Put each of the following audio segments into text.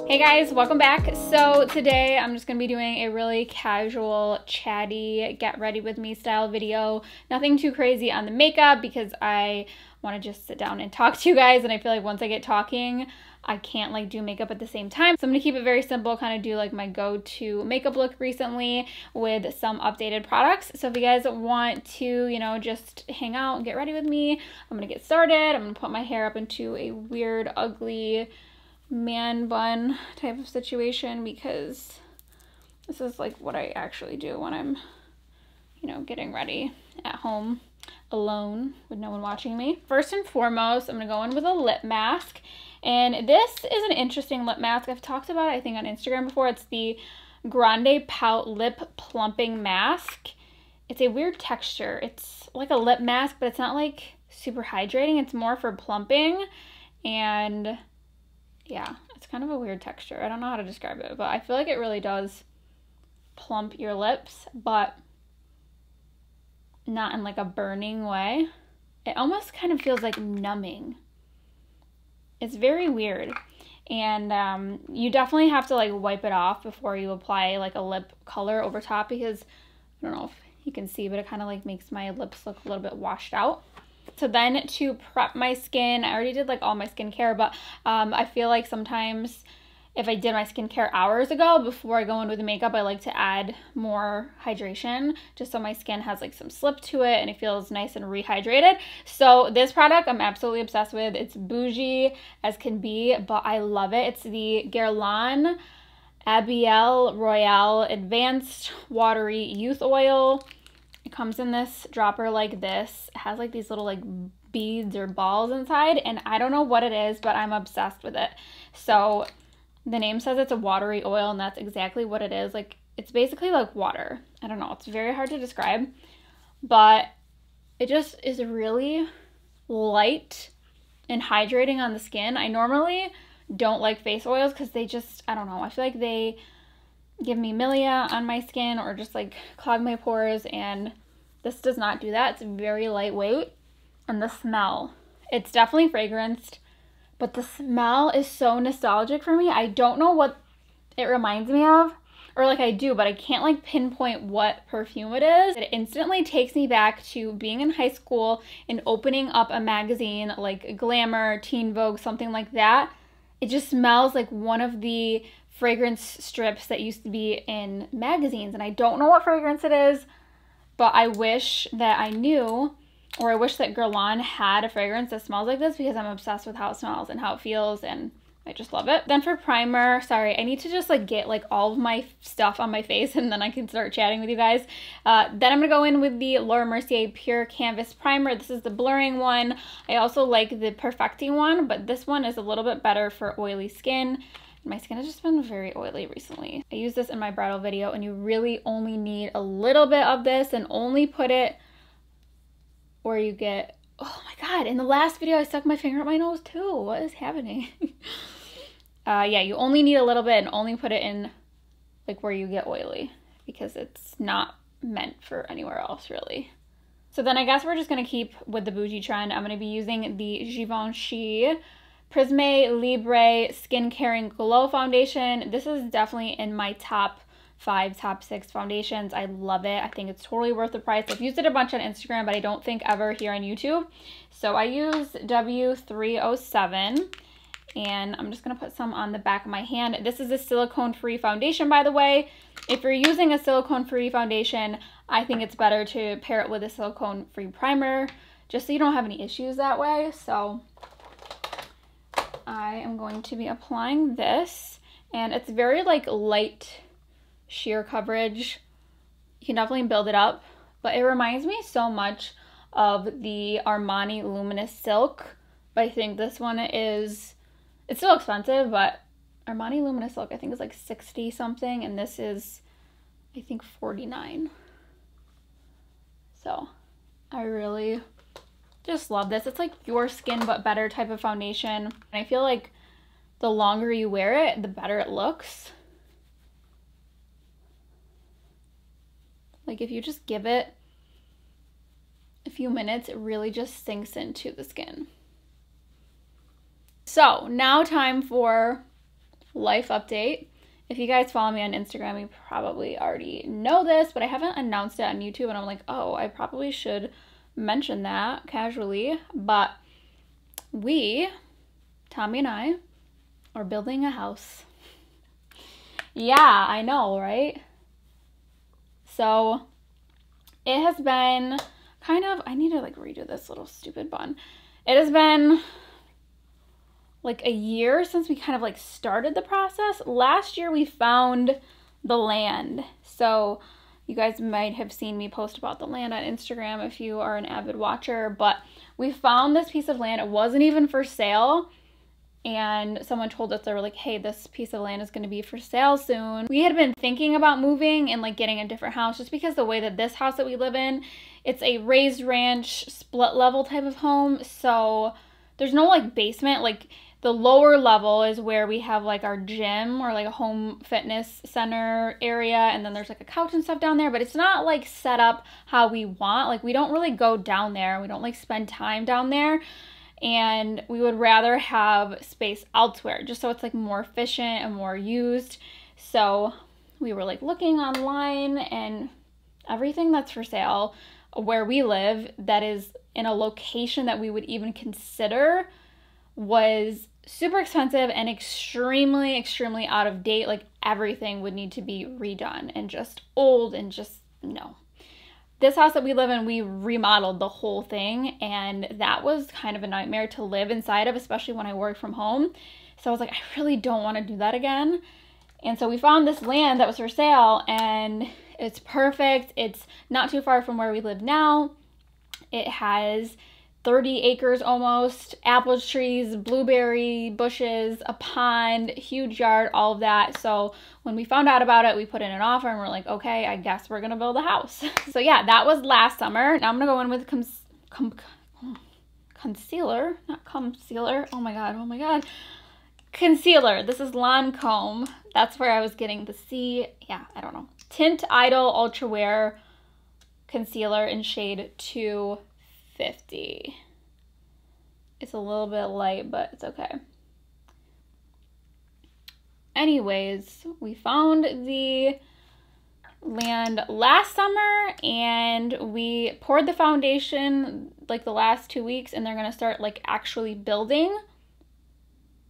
Hey guys, welcome back. So today I'm just gonna be doing a really casual, chatty, get ready with me style video. Nothing too crazy on the makeup because I want to just sit down and talk to you guys, and I feel like once I get talking, I can't like do makeup at the same time. So I'm gonna keep it very simple, kind of do like my go-to makeup look recently with some updated products. So if you guys want to, you know, just hang out and get ready with me, I'm gonna get started. I'm gonna put my hair up into a weird, ugly man bun type of situation because this is like what I actually do when I'm, you know, getting ready at home alone with no one watching me. First and foremost, I'm gonna go in with a lip mask, and this is an interesting lip mask. I've talked about it, I think, on Instagram before. It's the Grande Pout Lip Plumping Mask. It's a weird texture. It's like a lip mask, but it's not like super hydrating. It's more for plumping, and yeah, it's kind of a weird texture. I don't know how to describe it, but I feel like it really does plump your lips, but not in like a burning way. It almost kind of feels like numbing. It's very weird. And you definitely have to like wipe it off before you apply like a lip color over top, because I don't know if you can see, but it kind of like makes my lips look a little bit washed out. So then to prep my skin, I already did like all my skincare, but I feel like sometimes if I did my skincare hours ago before I go in with the makeup, I like to add more hydration just so my skin has like some slip to it and it feels nice and rehydrated. So this product I'm absolutely obsessed with. It's bougie as can be, but I love it. It's the Garland Abiel Royale Advanced Watery Youth Oil. It comes in this dropper like this. It has like these little like beads or balls inside, and I don't know what it is, but I'm obsessed with it. So the name says it's a watery oil, and that's exactly what it is. Like, it's basically like water. I don't know. It's very hard to describe, but it just is really light and hydrating on the skin. I normally don't like face oils because they just, I don't know. I feel like they give me milia on my skin or just like clog my pores, and this does not do that. It's very lightweight. And the smell, it's definitely fragranced, but the smell is so nostalgic for me. I don't know what it reminds me of, or like I do, but I can't like pinpoint what perfume it is. It instantly takes me back to being in high school and opening up a magazine like Glamour, Teen Vogue, something like that. It just smells like one of the fragrance strips that used to be in magazines, and I don't know what fragrance it is, but I wish that I knew, or I wish that Garland had a fragrance that smells like this, because I'm obsessed with how it smells and how it feels, and I just love it. Then for primer, sorry, I need to just like get like all of my stuff on my face and then I can start chatting with you guys. Then I'm gonna go in with the Laura Mercier Pure Canvas Primer. This is the blurring one. I also like the perfecting one, but this one is a little bit better for oily skin. My skin has just been very oily recently. I used this in my bridal video, and you really only need a little bit of this, and only put it where you get, oh my god, in the last video I stuck my finger up my nose too. What is happening? Yeah, you only need a little bit, and only put it in like where you get oily, because it's not meant for anywhere else really. So then I guess we're just gonna keep with the bougie trend. I'm gonna be using the Givenchy Prisme Libre Skin Caring Glow Foundation. This is definitely in my top 5, top 6 foundations. I love it. I think it's totally worth the price. I've used it a bunch on Instagram, but I don't think ever here on YouTube. So I use W307, and I'm just going to put some on the back of my hand. This is a silicone-free foundation, by the way. If you're using a silicone-free foundation, I think it's better to pair it with a silicone-free primer, just so you don't have any issues that way. So I am going to be applying this, and it's very like light sheer coverage. You can definitely build it up, but it reminds me so much of the Armani Luminous Silk, but I think this one is, it's still expensive, but Armani Luminous Silk I think is like 60 something, and this is I think 49. So I really just love this. It's like your skin but better type of foundation, and I feel like the longer you wear it, the better it looks. Like if you just give it a few minutes, it really just sinks into the skin. So now time for life update. If you guys follow me on Instagram, you probably already know this, but I haven't announced it on YouTube, and I'm like, oh, I probably should mention that casually. But we, Tommy and I, are building a house. Yeah, I know, right? So it has been kind of, I need to like redo this little stupid bun. It has been like a year since we kind of like started the process. Last year we found the land. So you guys might have seen me post about the land on Instagram if you are an avid watcher, but we found this piece of land. It wasn't even for sale. And someone told us, they were like, hey, this piece of land is going to be for sale soon. We had been thinking about moving and like getting a different house just because the way that this house that we live in, it's a raised ranch split level type of home. So there's no like basement. Like the lower level is where we have like our gym or like a home fitness center area. And then there's like a couch and stuff down there, but it's not like set up how we want. Like we don't really go down there. We don't like spend time down there. And we would rather have space elsewhere just so it's like more efficient and more used. So we were like looking online, and everything that's for sale where we live that is in a location that we would even consider was super expensive and extremely, extremely out of date. Like everything would need to be redone and just old and just no. This house that we live in, we remodeled the whole thing, and that was kind of a nightmare to live inside of, especially when I work from home. So I was like, I really don't want to do that again. And so we found this land that was for sale, and it's perfect. It's not too far from where we live now. It has 30 acres almost, apple trees, blueberry bushes, a pond, huge yard, all of that. So when we found out about it, we put in an offer and we're like, okay, I guess we're gonna build a house. So yeah, that was last summer. Now I'm gonna go in with concealer, not concealer. Oh my God. Concealer. This is Lancome. That's where I was getting the yeah, I don't know. Tint Idol Ultra Wear Concealer in shade 250. It's a little bit light, but it's okay. Anyways, we found the land last summer and we poured the foundation like the last 2 weeks, and they're gonna start like actually building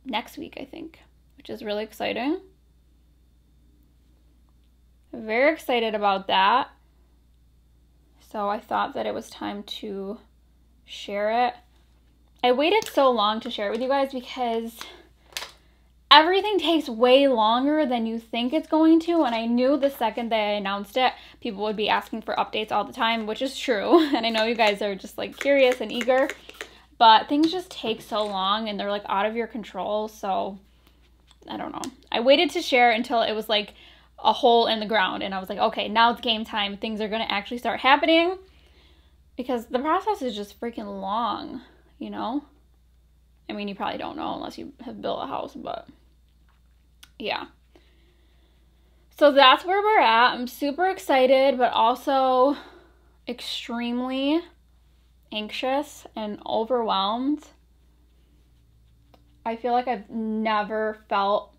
next week, I think, which is really exciting. Very excited about that. So I thought that it was time to share it. I waited so long to share it with you guys because everything takes way longer than you think it's going to. And I knew the second that I announced it, people would be asking for updates all the time, which is true. And I know you guys are just like curious and eager, but things just take so long and they're like out of your control. So I don't know. I waited to share until it was like a hole in the ground. And I was like, okay, now it's game time. Things are going to actually start happening, because the process is just freaking long, you know? I mean, you probably don't know unless you have built a house, but yeah. So that's where we're at. I'm super excited, but also extremely anxious and overwhelmed. I feel like I've never felt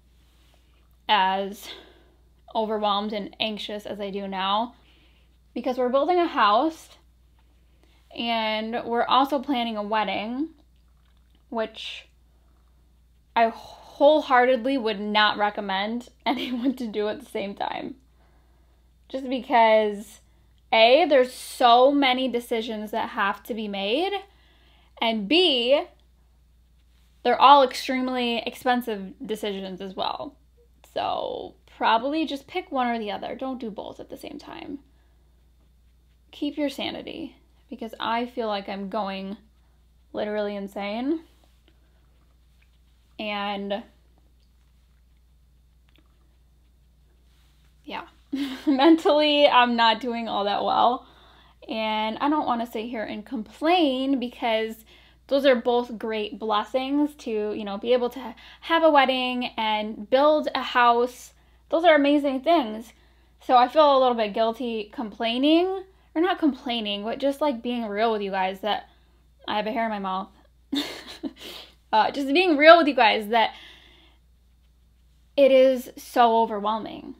as overwhelmed and anxious as I do now, because we're building a house and we're also planning a wedding, which I wholeheartedly would not recommend anyone to do at the same time. Just because A, there's so many decisions that have to be made, and B, they're all extremely expensive decisions as well. So probably just pick one or the other. Don't do both at the same time. Keep your sanity, because I feel like I'm going literally insane. And yeah, mentally I'm not doing all that well. And I don't want to sit here and complain, because those are both great blessings to, you know, be able to have a wedding and build a house. Those are amazing things. So I feel a little bit guilty complaining, or not complaining, but just like being real with you guys that I have a hair in my mouth. Just being real with you guys that it is so overwhelming.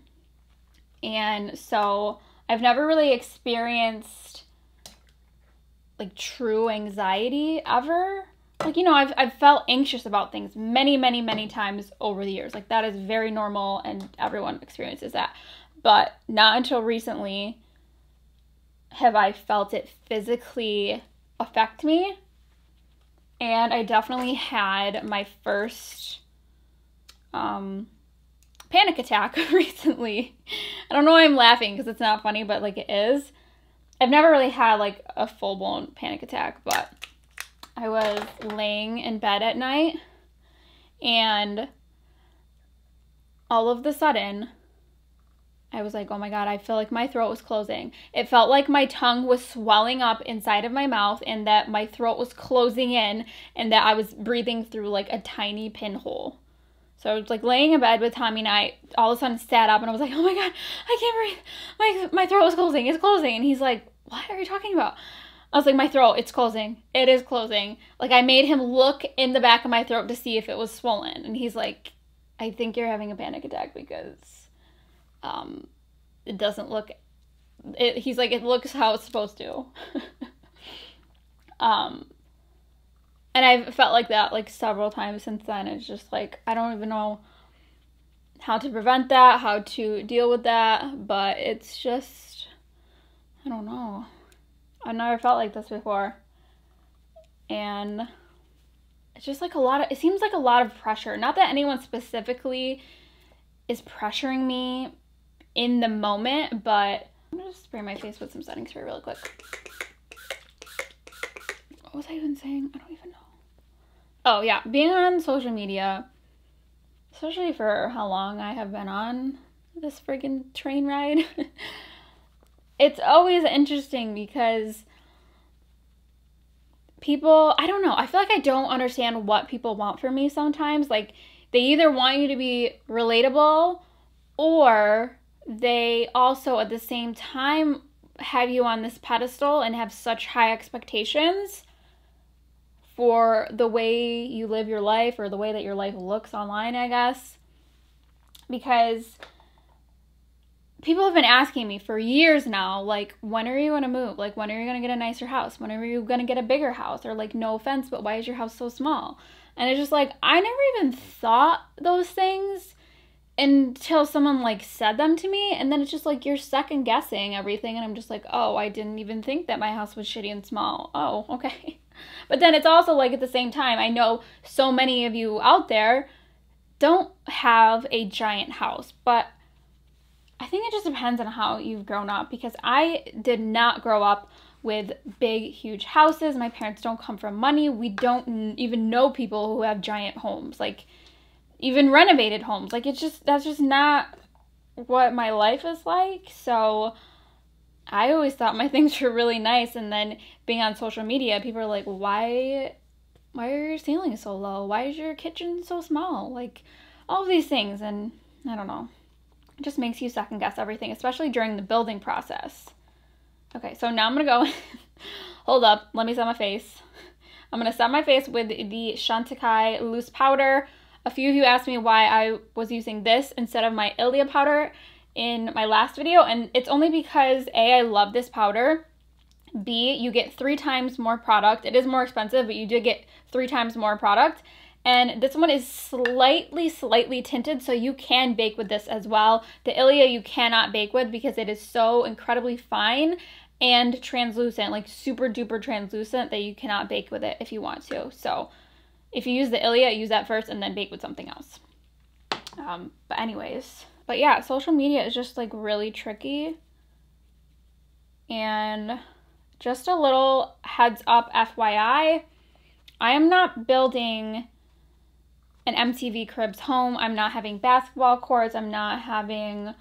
And so I've never really experienced like true anxiety ever. Like, you know, I've felt anxious about things many, many, many times over the years. Like, that is very normal and everyone experiences that. But not until recently have I felt it physically affect me. And I definitely had my first panic attack recently. I don't know why I'm laughing because it's not funny, but like it is. I've never really had like a full-blown panic attack, but I was laying in bed at night and all of the sudden I was like, oh my God, I feel like my throat was closing. It felt like my tongue was swelling up inside of my mouth and that my throat was closing in and that I was breathing through like a tiny pinhole. So I was like laying in bed with Tommy and I all of a sudden sat up and I was like, oh my God, I can't breathe. My throat is closing. It's closing. And he's like, what are you talking about? I was like, my throat, it's closing. It is closing. Like I made him look in the back of my throat to see if it was swollen. And he's like, I think you're having a panic attack because it doesn't look, he's like, it looks how it's supposed to. And I've felt like that like several times since then. It's just like, I don't even know how to prevent that, how to deal with that, but it's just, I don't know. I've never felt like this before. And it's just like it seems like a lot of pressure. Not that anyone specifically is pressuring me in the moment, but I'm gonna just spray my face with some setting spray really quick. What was I even saying? I don't even know. Oh yeah, being on social media, especially for how long I have been on this friggin' train ride, it's always interesting because people, I don't know, I feel like I don't understand what people want from me sometimes. Like, they either want you to be relatable or they also at the same time have you on this pedestal and have such high expectations for the way you live your life or the way that your life looks online, I guess. Because people have been asking me for years now, like, when are you going to move? Like, when are you going to get a nicer house? When are you going to get a bigger house? Or like, no offense, but why is your house so small? And it's just like, I never even thought those things until someone like said them to me. And then it's just like, you're second guessing everything. And I'm just like, oh, I didn't even think that my house was shitty and small. Oh, okay. But then it's also like at the same time, I know so many of you out there don't have a giant house, but I think it just depends on how you've grown up, because I did not grow up with big, huge houses. My parents don't come from money. We don't even know people who have giant homes, like even renovated homes. Like that's just not what my life is like. So I always thought my things were really nice, and then being on social media, people are like, why are your ceilings so low? Why is your kitchen so small? Like, all of these things, and I don't know. It just makes you second guess everything, especially during the building process. Okay, so now I'm gonna go, hold up, let me set my face. I'm gonna set my face with the Chantecaille loose powder. A few of you asked me why I was using this instead of my Ilia powder in my last video, and it's only because A, I love this powder, B, you get 3 times more product. It is more expensive, but you do get 3 times more product, and this one is slightly tinted, so you can bake with this as well. The Ilia you cannot bake with because it is so incredibly fine and translucent, like super duper translucent, that you cannot bake with it if you want to. So if you use the Ilia, use that first and then bake with something else. But anyways, but yeah, social media is just like really tricky. And just a little heads up, FYI, I am not building an MTV Cribs home. I'm not having basketball courts. I'm not having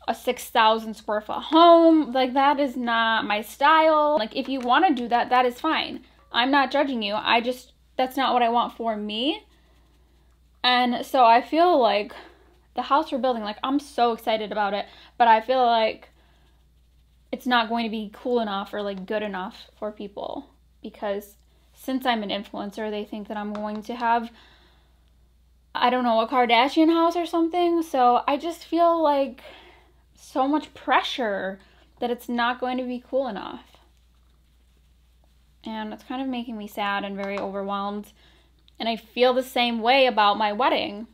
a 6,000 square foot home. Like, that is not my style. Like, if you want to do that, that is fine. I'm not judging you. That's not what I want for me. And so I feel like the house we're building, like, I'm so excited about it, but I feel like it's not going to be cool enough or like good enough for people, because since I'm an influencer, they think that I'm going to have I don't know, a Kardashian house or something. So I just feel like so much pressure that it's not going to be cool enough. And it's kind of making me sad and very overwhelmed. And I feel the same way about my wedding.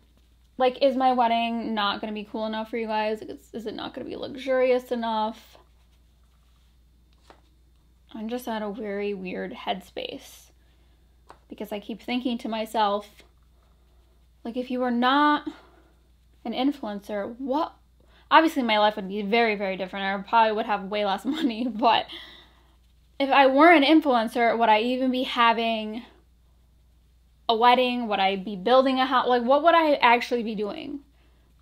Like, is my wedding not going to be cool enough for you guys? Is it not going to be luxurious enough? I'm just at a very weird headspace. Because I keep thinking to myself, like, if you were not an influencer, what? Obviously, my life would be very, very different. I probably would have way less money. But if I weren't an influencer, would I even be having a wedding? Would I be building a house? Like, what would I actually be doing?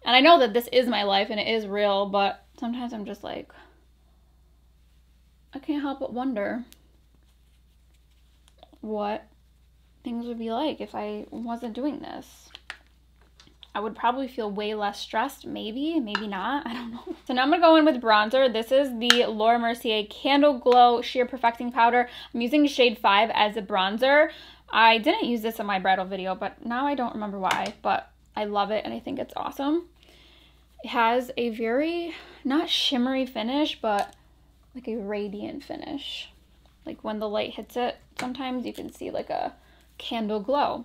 And I know that this is my life and it is real, but sometimes I'm just like, I can't help but wonder what things would be like if I wasn't doing this. I would probably feel way less stressed, maybe not, I don't know. So now I'm gonna go in with bronzer. This is the Laura Mercier Candle Glow Sheer Perfecting Powder. I'm using shade 5 as a bronzer. I didn't use this in my bridal video, but now I don't remember why, but I love it and I think it's awesome. It has a very, not shimmery finish, but like a radiant finish. Like when the light hits it, sometimes you can see like a candle glow.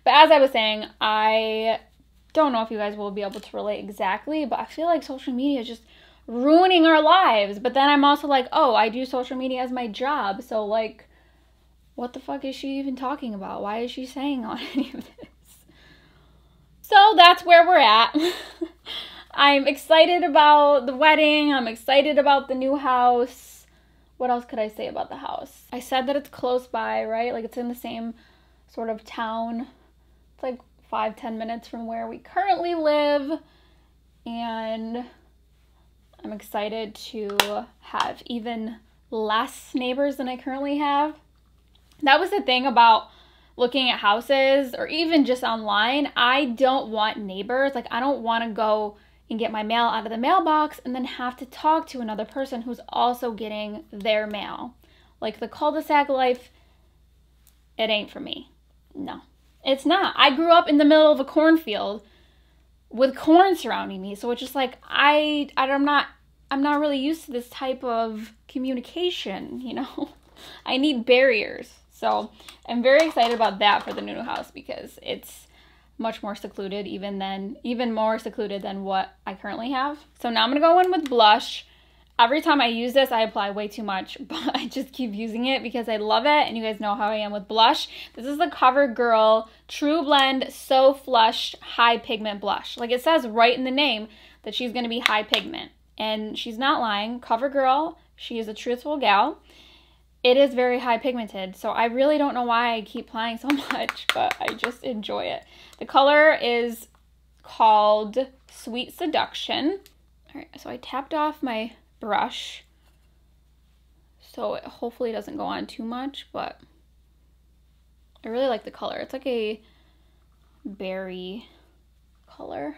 But as I was saying, I don't know if you guys will be able to relate exactly, but I feel like social media is just ruining our lives. But then I'm also like, oh, I do social media as my job. So like, what the fuck is she even talking about? Why is she saying on any of this? So that's where we're at. I'm excited about the wedding. I'm excited about the new house. What else could I say about the house? I said that it's close by, right? Like it's in the same sort of town. It's like 5-10 minutes from where we currently live. And I'm excited to have even less neighbors than I currently have. That was the thing about looking at houses or even just online. I don't want neighbors. Like, I don't want to go and get my mail out of the mailbox and then have to talk to another person who's also getting their mail. Like, the cul-de-sac life, it ain't for me. No, it's not. I grew up in the middle of a cornfield with corn surrounding me. So it's just like, I'm not really used to this type of communication, you know? I need barriers. So I'm very excited about that for the new house because it's much more secluded, even more secluded than what I currently have. So now I'm gonna go in with blush. Every time I use this, I apply way too much, but I just keep using it because I love it, and you guys know how I am with blush. This is the COVERGIRL True Blend So Flushed High Pigment Blush. Like it says right in the name that she's gonna be high pigment, and she's not lying. COVERGIRL, she is a truthful gal. It is very high pigmented, so I really don't know why I keep applying so much, but I just enjoy it. The color is called Sweet Seduction. All right, so I tapped off my brush, so it hopefully doesn't go on too much, but I really like the color. It's like a berry color.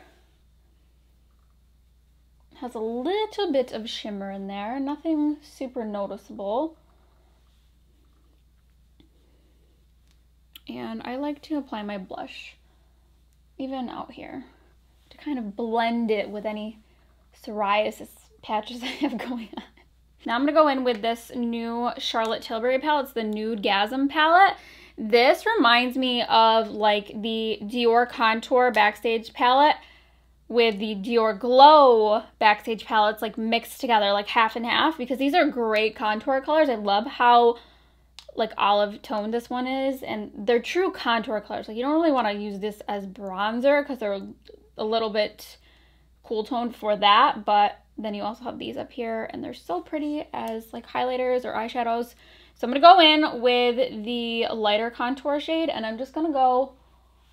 It has a little bit of shimmer in there, nothing super noticeable. And I like to apply my blush even out here to kind of blend it with any psoriasis patches I have going on. Now I'm going to go in with this new Charlotte Tilbury palette. It's the NUDEGASM palette. This reminds me of like the Dior Contour Backstage palette with the Dior Glow Backstage palettes like mixed together, like half and half, because these are great contour colors. I love how like olive tone this one is, and they're true contour colors. Like you don't really want to use this as bronzer because they're a little bit cool toned for that, but then you also have these up here and they're so pretty as like highlighters or eyeshadows. So I'm gonna go in with the lighter contour shade, and I'm just gonna go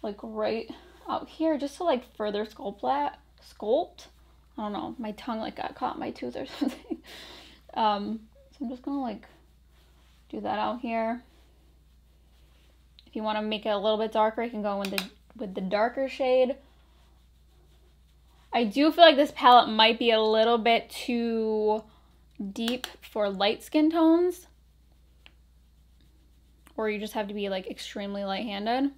like right out here just to like further sculpt. I don't know, my tongue like got caught in my tooth or something. So I'm just gonna like do that out here. If you want to make it a little bit darker, you can go in with the darker shade. I do feel like this palette might be a little bit too deep for light skin tones, or you just have to be like extremely light-handed.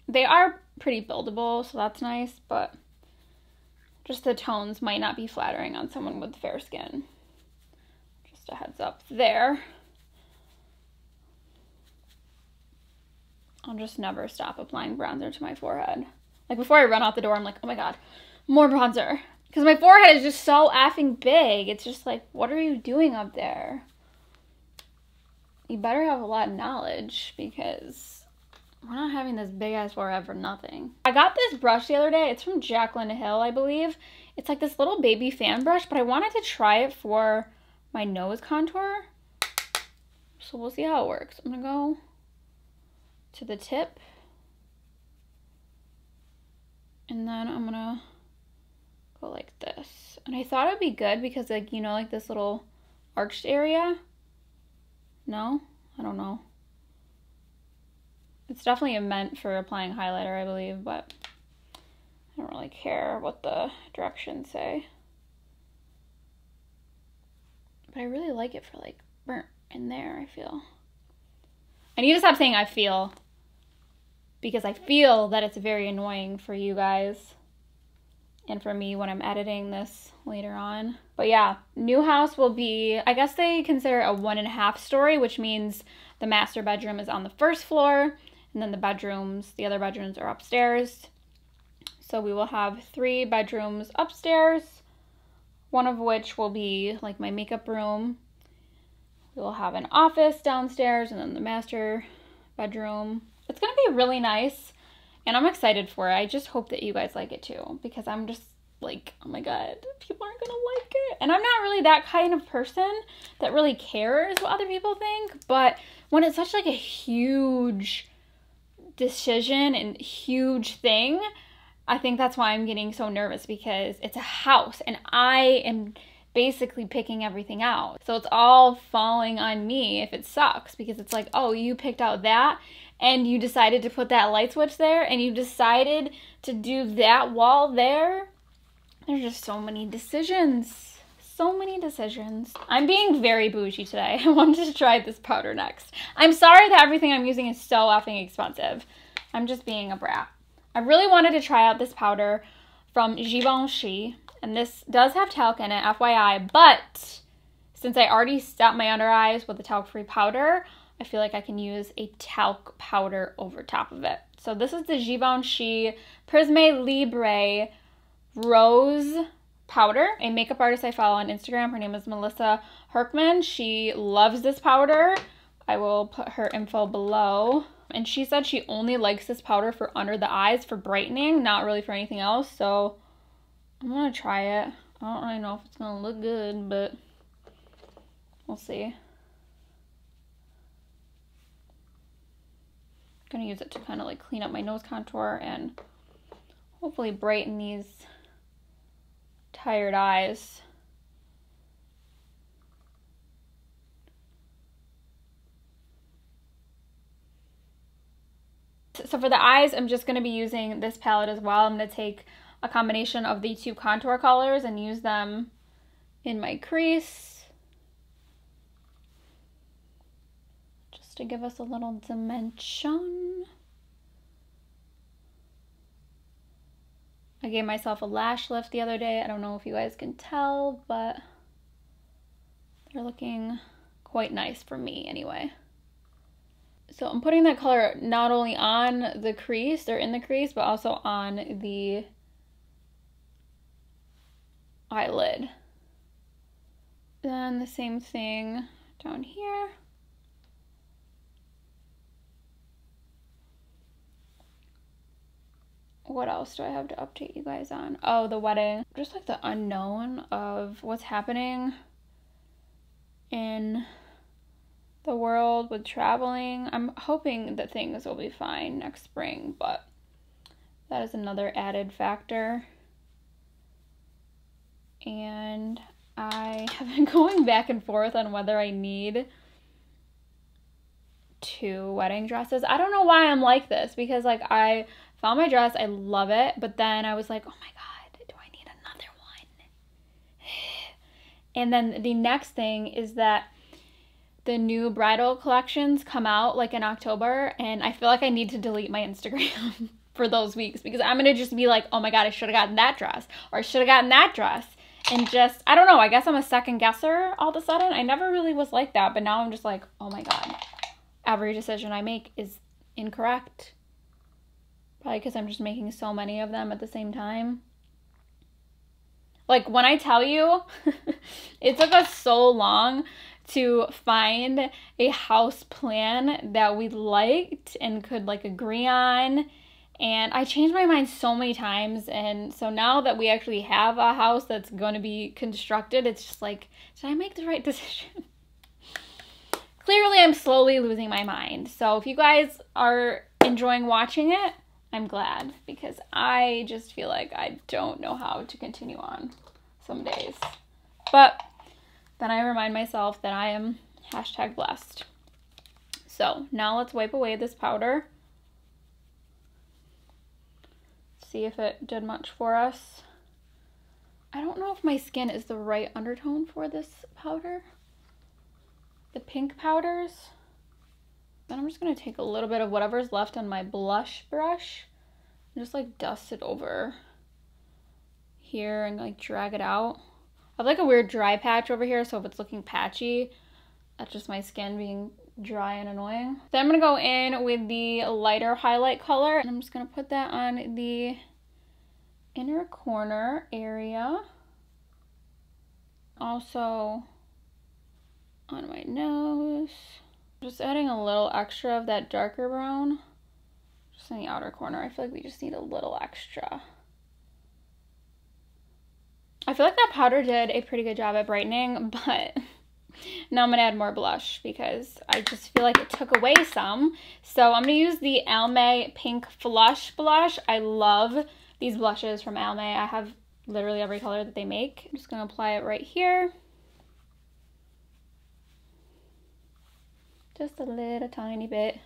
They are pretty buildable, so that's nice, but just the tones might not be flattering on someone with fair skin. Just a heads up there. I'll just never stop applying bronzer to my forehead. Like before I run out the door, I'm like, oh my God, more bronzer. Because my forehead is just so effing big. It's just like, what are you doing up there? You better have a lot of knowledge because we're not having this big ass forehead for nothing. I got this brush the other day. It's from Jaclyn Hill, I believe. It's like this little baby fan brush, but I wanted to try it for my nose contour. So we'll see how it works. I'm gonna go to the tip. And then I'm gonna go like this. And I thought it'd be good because, like, you know, like this little arched area. No? I don't know. It's definitely meant for applying highlighter, I believe, but I don't really care what the directions say. But I really like it for, like, burnt in there, I feel. I need to stop saying I feel, because I feel that it's very annoying for you guys and for me when I'm editing this later on. But yeah, new house will be, I guess they consider a 1.5 story, which means the master bedroom is on the first floor, and then the other bedrooms are upstairs. So we will have 3 bedrooms upstairs, one of which will be like my makeup room. We will have an office downstairs and then the master bedroom. It's gonna be really nice and I'm excited for it. I just hope that you guys like it too, because I'm just like, oh my God, people aren't gonna like it. And I'm not really that kind of person that really cares what other people think, but when it's such like a huge decision and huge thing, I think that's why I'm getting so nervous, because it's a house and I am basically picking everything out. So it's all falling on me if it sucks, because it's like, oh, you picked out that and you decided to put that light switch there and you decided to do that wall there. There's just so many decisions. So many decisions. I'm being very bougie today. I wanted to try this powder next. I'm sorry that everything I'm using is so effing expensive. I'm just being a brat. I really wanted to try out this powder from Givenchy, and this does have talc in it, FYI, but since I already set my under eyes with a talc-free powder, I feel like I can use a talc powder over top of it. So this is the Givenchy Prisme Libre Rose powder. A makeup artist I follow on Instagram, her name is Melissa Herkman. She loves this powder. I will put her info below. And she said she only likes this powder for under the eyes, for brightening, not really for anything else. So I'm gonna try it. I don't really know if it's gonna look good, but we'll see. I'm gonna use it to kind of like clean up my nose contour and hopefully brighten these tired eyes. So for the eyes, I'm just going to be using this palette as well. I'm going to take a combination of the 2 contour colors and use them in my crease, just to give us a little dimension. I gave myself a lash lift the other day. I don't know if you guys can tell, but they're looking quite nice for me anyway. So I'm putting that color not only on the crease, or in the crease, but also on the eyelid. Then the same thing down here. What else do I have to update you guys on? Oh, the wedding. Just like the unknown of what's happening in the world with traveling. I'm hoping that things will be fine next spring, but that is another added factor. And I have been going back and forth on whether I need 2 wedding dresses. I don't know why I'm like this, because like I found my dress, I love it, but then I was like, oh my God, do I need another one? And then the next thing is that the new bridal collections come out like in October, and I feel like I need to delete my Instagram. for those weeks, because I'm gonna just be like, oh my god, I should have gotten that dress, or I should have gotten that dress. And just, I don't know, I guess I'm a second guesser all of a sudden. I never really was like that, but now I'm just like, oh my god, every decision I make is incorrect. Probably because I'm just making so many of them at the same time. Like, when I tell you, it took us so long to find a house plan that we liked and could like agree on. And I changed my mind so many times. And so now that we actually have a house that's going to be constructed, it's just like, did I make the right decision? Clearly, I'm slowly losing my mind. So if you guys are enjoying watching it, I'm glad, because I just feel like I don't know how to continue on some days. But then I remind myself that I am #blessed. So now let's wipe away this powder. See if it did much for us. I don't know if my skin is the right undertone for this powder. The pink powders. Then I'm just going to take a little bit of whatever's left on my blush brush and just like dust it over here and like drag it out. I have like a weird dry patch over here, so if it's looking patchy, that's just my skin being dry and annoying. Then I'm going to go in with the lighter highlight color, and I'm just going to put that on the inner corner area. Also on my nose. Just adding a little extra of that darker brown. Just in the outer corner. I feel like we just need a little extra. I feel like that powder did a pretty good job at brightening, but now I'm going to add more blush because I just feel like it took away some. So I'm going to use the ALMAY Pink Flush Blush. I love these blushes from ALMAY. I have literally every color that they make. I'm just going to apply it right here. Just a little tiny bit.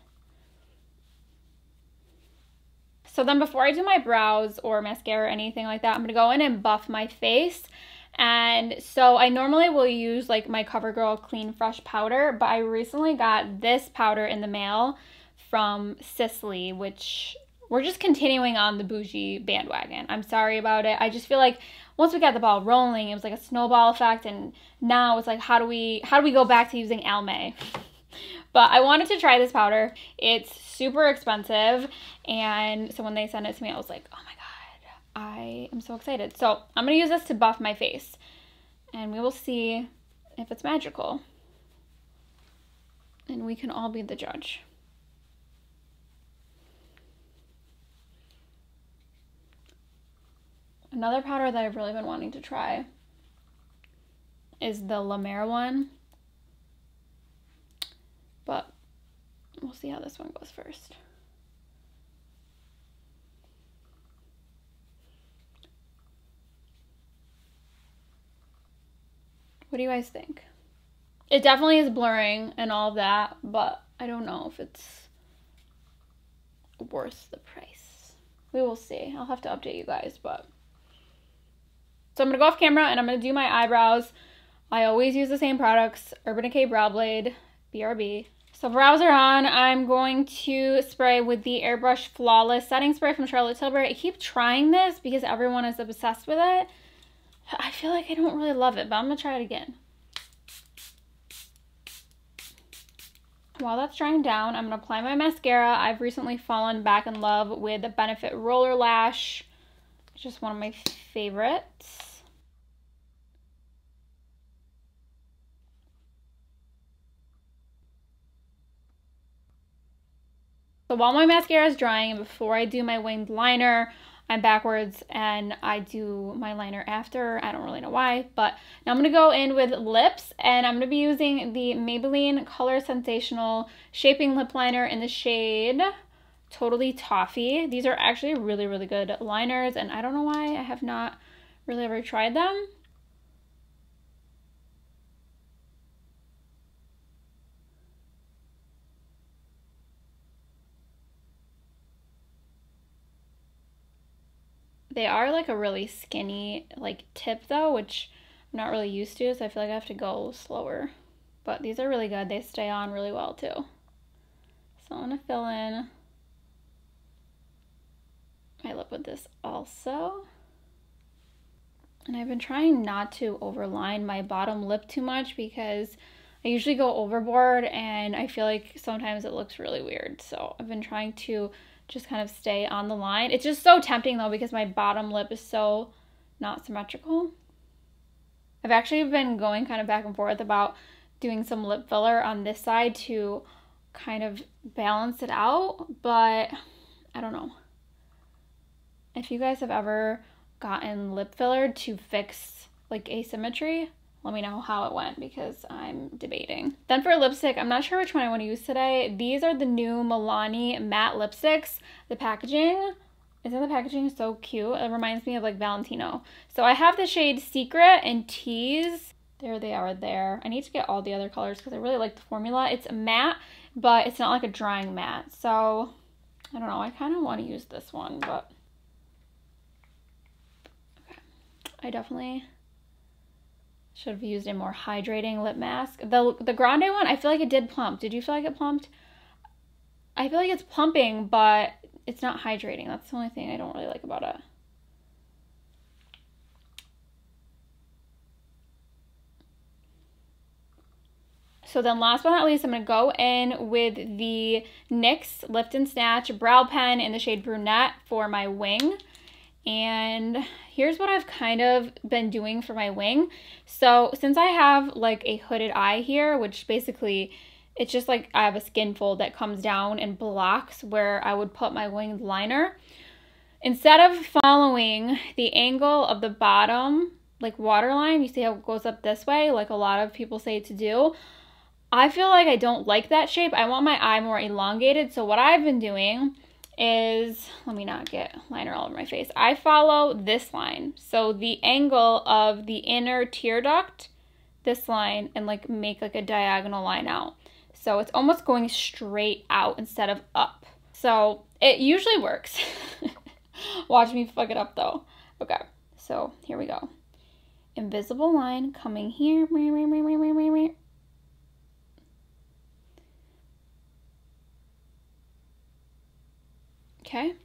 So then before I do my brows or mascara or anything like that, I'm going to go in and buff my face. And so I normally will use like my COVERGIRL Clean Fresh powder, but I recently got this powder in the mail from Sisley, which we're just continuing on the bougie bandwagon. I'm sorry about it. I just feel like once we got the ball rolling, it was like a snowball effect, and now it's like, how do we go back to using ALMAY? But I wanted to try this powder. It's super expensive, and so when they sent it to me, I was like, oh my god, I am so excited. So I'm going to use this to buff my face, and we will see if it's magical. And we can all be the judge. Another powder that I've really been wanting to try is the La Mer one. But we'll see how this one goes first. What do you guys think? It definitely is blurring and all of that, but I don't know if it's worth the price. We will see. I'll have to update you guys, but. So I'm going to go off camera and I'm going to do my eyebrows. I always use the same products, Urban Decay Brow Blade, BRB. So brows are on. I'm going to spray with the Airbrush Flawless Setting Spray from Charlotte Tilbury. I keep trying this because everyone is obsessed with it. I feel like I don't really love it, but I'm going to try it again. While that's drying down, I'm going to apply my mascara. I've recently fallen back in love with the Benefit Roller Lash. It's just one of my favorites. So while my mascara is drying and before I do my winged liner, I'm backwards and I do my liner after. I don't really know why, but now I'm going to go in with lips, and I'm going to be using the Maybelline Color Sensational Shaping Lip Liner in the shade Totally Toffee. These are actually really, really good liners, and I don't know why I have not really ever tried them. They are like a really skinny like tip though, which I'm not really used to, so I feel like I have to go slower. But these are really good. They stay on really well too. So I'm gonna fill in my lip with this also. And I've been trying not to overline my bottom lip too much because I usually go overboard and I feel like sometimes it looks really weird. So I've been trying to just kind of stay on the line. It's just so tempting though because my bottom lip is so not symmetrical. I've actually been going kind of back and forth about doing some lip filler on this side to kind of balance it out, but I don't know. If you guys have ever gotten lip filler to fix like asymmetry, let me know how it went because I'm debating. Then for lipstick, I'm not sure which one I want to use today. These are the new Milani matte lipsticks. The packaging, isn't the packaging so cute? It reminds me of like Valentino. So I have the shade Secret and Tease. There they are there. I need to get all the other colors because I really like the formula. It's matte, but it's not like a drying matte. So I don't know, I kind of want to use this one, but okay. I definitely should have used a more hydrating lip mask. The Grande one, I feel like it did plump. Did you feel like it plumped? I feel like it's plumping, but it's not hydrating. That's the only thing I don't really like about it. So then last but not least, I'm going to go in with the NYX Lift and Snatch Brow Pen in the shade Brunette for my wing. And here's what I've kind of been doing for my wing. So since I have like a hooded eye here, which basically it's just like I have a skin fold that comes down and blocks where I would put my wing liner. Instead of following the angle of the bottom, like waterline, you see how it goes up this way, like a lot of people say to do. I feel like I don't like that shape. I want my eye more elongated. So what I've been doing is, let me not get liner all over my face. I follow this line. So the angle of the inner tear duct, this line, and like make like a diagonal line out. So it's almost going straight out instead of up. So it usually works. Watch me fuck it up though. Okay, so here we go. Invisible line coming here. Okay.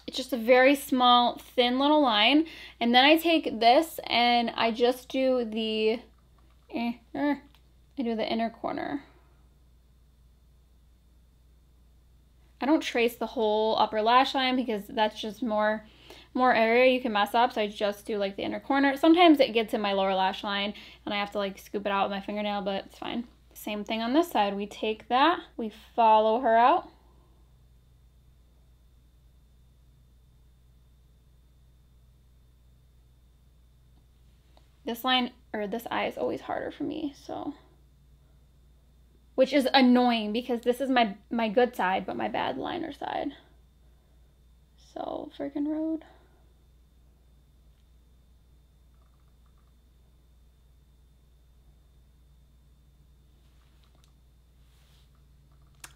It's just a very small, thin little line. And then I take this and I just do the, I do the inner corner. I don't trace the whole upper lash line because that's just more area you can mess up, so I just do like the inner corner. Sometimes it gets in my lower lash line and I have to like scoop it out with my fingernail, but it's fine. Same thing on this side. We take that, we follow her out. This line, or this eye is always harder for me, so. Which is annoying because this is my good side, but my bad liner side. So, freaking rude.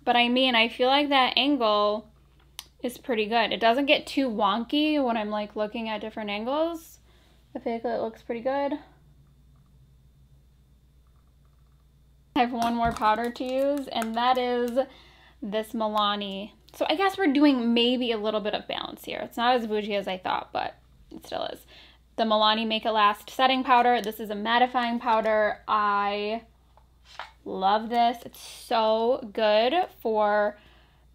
But I mean, I feel like that angle is pretty good. It doesn't get too wonky when I'm like looking at different angles. I feel like it looks pretty good. I have one more powder to use, and that is this Milani. So I guess we're doing maybe a little bit of balance here. It's not as bougie as I thought, but it still is. The Milani Make It Last setting powder. This is a mattifying powder. I love this. It's so good for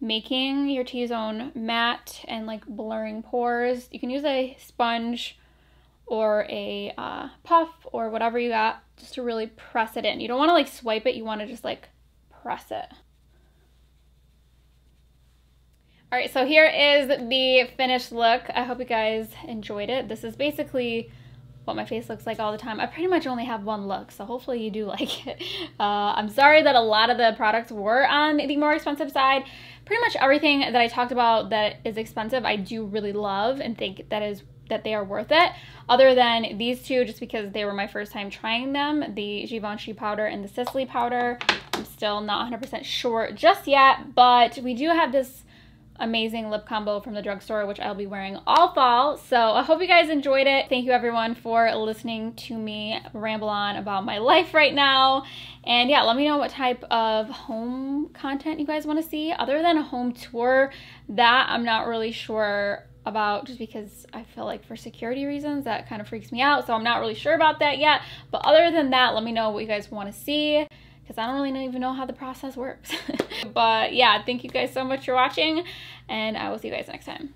making your T-zone matte and like blurring pores. You can use a sponge or a puff or whatever you got just to really press it in. You don't want to like swipe it, you want to just like press it. All right, so here is the finished look. I hope you guys enjoyed it. This is basically what my face looks like all the time. I pretty much only have one look, so hopefully you do like it. I'm sorry that a lot of the products were on the more expensive side. Pretty much everything that I talked about that is expensive, I do really love and think that they are worth it. Other than these two, just because they were my first time trying them, the Givenchy powder and the Sicily powder. I'm still not 100% sure just yet, but we do have this amazing lip combo from the drugstore, which I'll be wearing all fall. So I hope you guys enjoyed it. Thank you everyone for listening to me ramble on about my life right now. And yeah, let me know what type of home content you guys want to see. Other than a home tour, that I'm not really sure about, just because I feel like for security reasons that kind of freaks me out. So I'm not really sure about that yet. But other than that, let me know what you guys want to see, because I don't really even know how the process works. But yeah, thank you guys so much for watching, and I will see you guys next time.